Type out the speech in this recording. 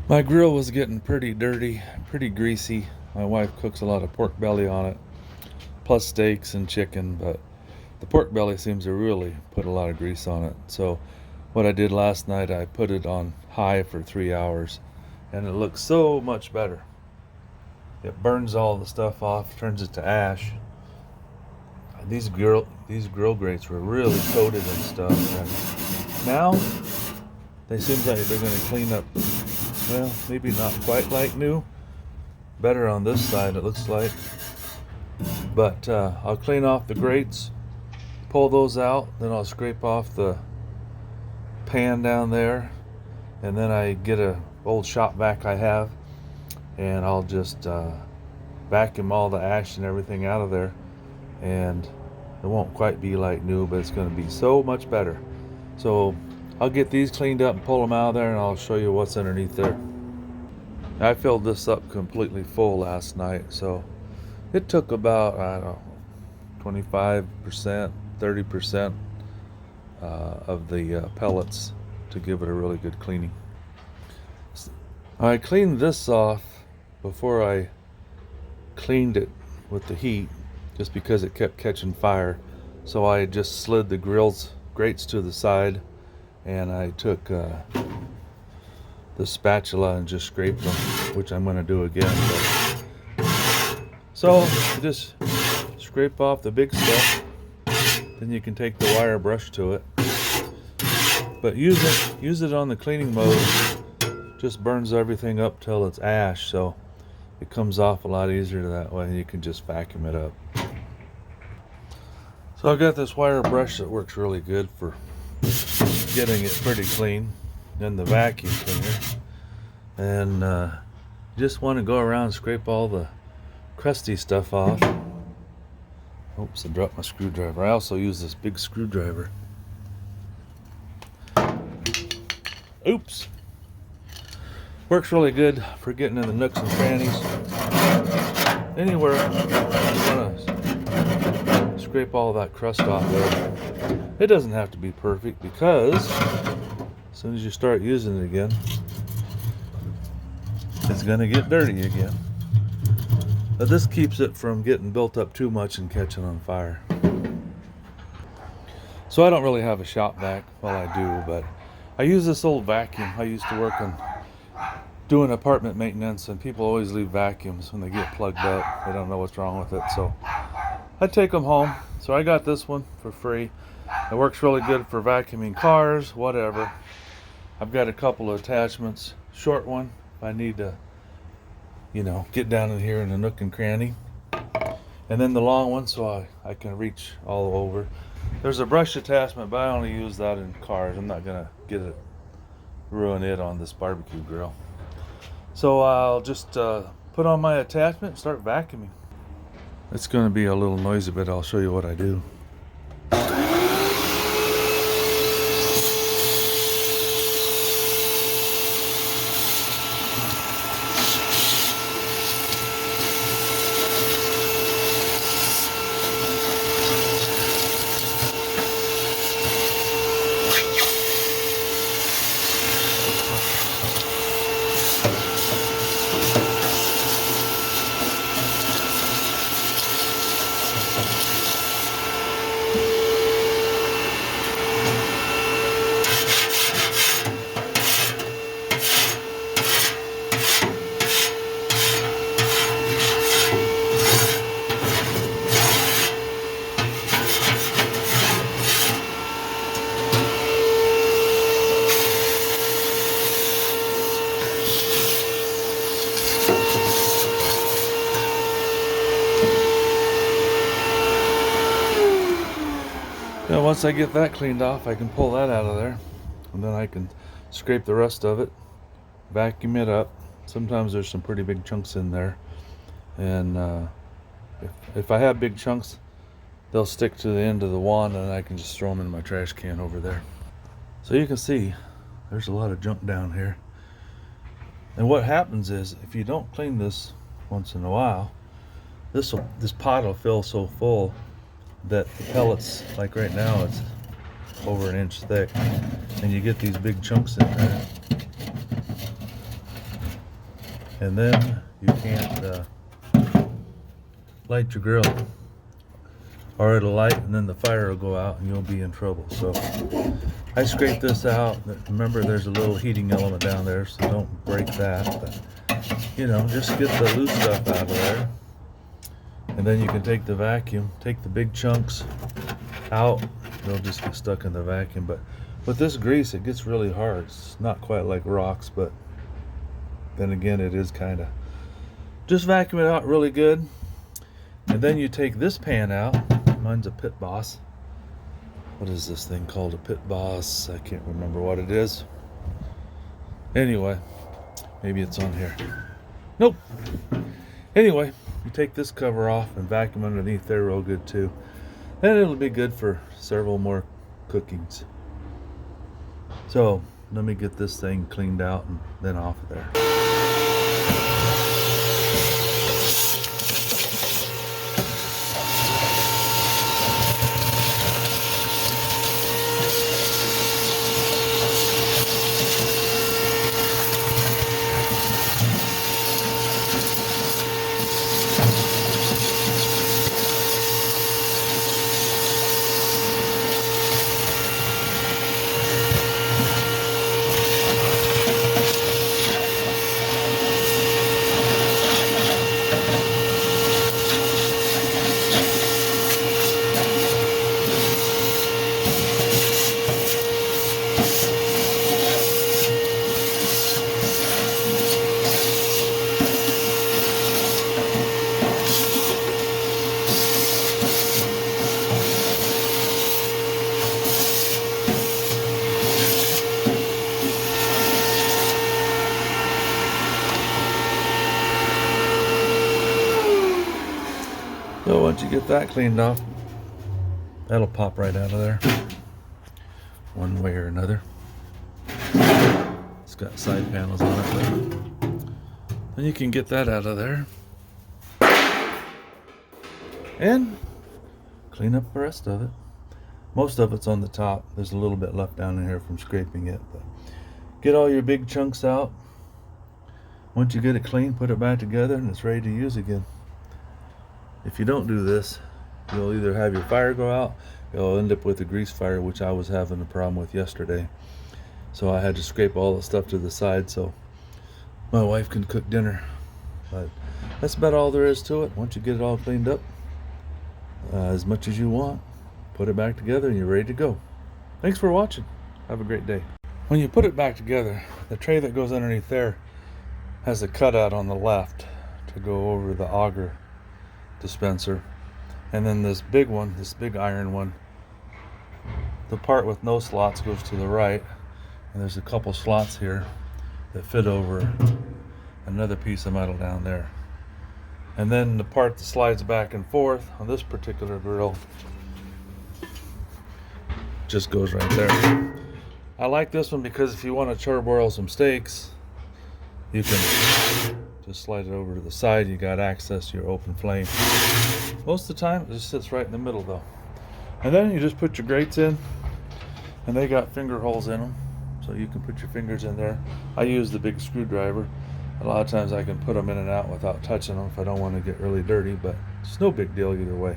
My grill was getting pretty dirty, pretty greasy. My wife cooks a lot of pork belly on it, plus steaks and chicken, but the pork belly seems to really put a lot of grease on it. So what I did last night, I put it on high for 3 hours, and it looks so much better. It burns all the stuff off, turns it to ash. These grill grates were really coated and stuff, and now they seem like they're going to clean up. Well, maybe not quite like new. Better on this side, it looks like. But I'll clean off the grates, pull those out, then I'll scrape off the pan down there, and then I get a old shop vac I have, and I'll just vacuum all the ash and everything out of there, and it won't quite be like new, but it's going to be so much better. So I'll get these cleaned up and pull them out of there, and I'll show you what's underneath there. I filled this up completely full last night, so it took about, I don't know, 25%, 30% of the pellets to give it a really good cleaning. I cleaned this off before I cleaned it with the heat, just because it kept catching fire. So I just slid the grates to the side, and I took the spatula and just scraped them, which I'm going to do again. So just scrape off the big stuff, then you can take the wire brush to it. But use it on the cleaning mode. Just burns everything up till it's ash, so it comes off a lot easier that way, and you can just vacuum it up. So I've got this wire brush that works really good for getting it pretty clean, and the vacuum cleaner, and just want to go around and scrape all the crusty stuff off. Oops, I dropped my screwdriver. I also use this big screwdriver. Oops. Works really good for getting in the nooks and crannies. Anywhere you want to scrape all that crust off there. It doesn't have to be perfect, because as soon as you start using it again, it's going to get dirty again. But this keeps it from getting built up too much and catching on fire. So I don't really have a shop vac. Well, I do, but I use this old vacuum. I used to work on doing apartment maintenance, and people always leave vacuums when they get plugged up. They don't know what's wrong with it, so I take them home. So I got this one for free. It works really good for vacuuming cars, whatever. I've got a couple of attachments. Short one if I need to, get down in here in a nook and cranny. And then the long one so I can reach all over. There's a brush attachment, but I only use that in cars. I'm not gonna ruin it on this barbecue grill. So I'll just put on my attachment and start vacuuming. It's gonna be a little noisy, but I'll show you what I do. Now once I get that cleaned off, I can pull that out of there, and then I can scrape the rest of it, vacuum it up. Sometimes there's some pretty big chunks in there, and if I have big chunks, they'll stick to the end of the wand, and I can just throw them in my trash can over there. So you can see there's a lot of junk down here, and what happens is if you don't clean this once in a while, this pot will fill so full that the pellets, like right now, it's over an inch thick, and you get these big chunks in there. and then you can't light your grill, or it'll light and then the fire will go out and you'll be in trouble. So I scrape this out. Remember, there's a little heating element down there, so don't break that. But you know, just get the loose stuff out of there, and then you can take the vacuum, take the big chunks out. They'll just get stuck in the vacuum. But with this grease, it gets really hard. It's not quite like rocks, but then again, it is kind of. Just vacuum it out really good, and then you take this pan out. Mine's a Pittboss. What is this thing called? A Pittboss? I can't remember what it is. Anyway, maybe it's on here. Nope. Anyway, you take this cover off and vacuum underneath there real good too. And it'll be good for several more cookings. So let me get this thing cleaned out and then off of there. So once you get that cleaned off, that'll pop right out of there, one way or another. It's got side panels on it, but then you can get that out of there and clean up the rest of it. Most of it's on the top. There's a little bit left down in here from scraping it, but get all your big chunks out. Once you get it clean, put it back together and it's ready to use again. If you don't do this, you'll either have your fire go out, you'll end up with a grease fire, which I was having a problem with yesterday. So I had to scrape all the stuff to the side so my wife can cook dinner. But that's about all there is to it. Once you get it all cleaned up, as much as you want, put it back together and you're ready to go. Thanks for watching. Have a great day. When you put it back together, the tray that goes underneath there has a cutout on the left to go over the auger dispenser, and then this big one, this big iron one, the part with no slots goes to the right, and there's a couple slots here that fit over another piece of metal down there, and then the part that slides back and forth on this particular grill just goes right there. I like this one because if you want to charbroil some steaks, you can just slide it over to the side. You got access to your open flame. Most of the time it just sits right in the middle though. And then you just put your grates in, and they got finger holes in them, so you can put your fingers in there. I use the big screwdriver. A lot of times I can put them in and out without touching them if I don't want to get really dirty, but it's no big deal either way.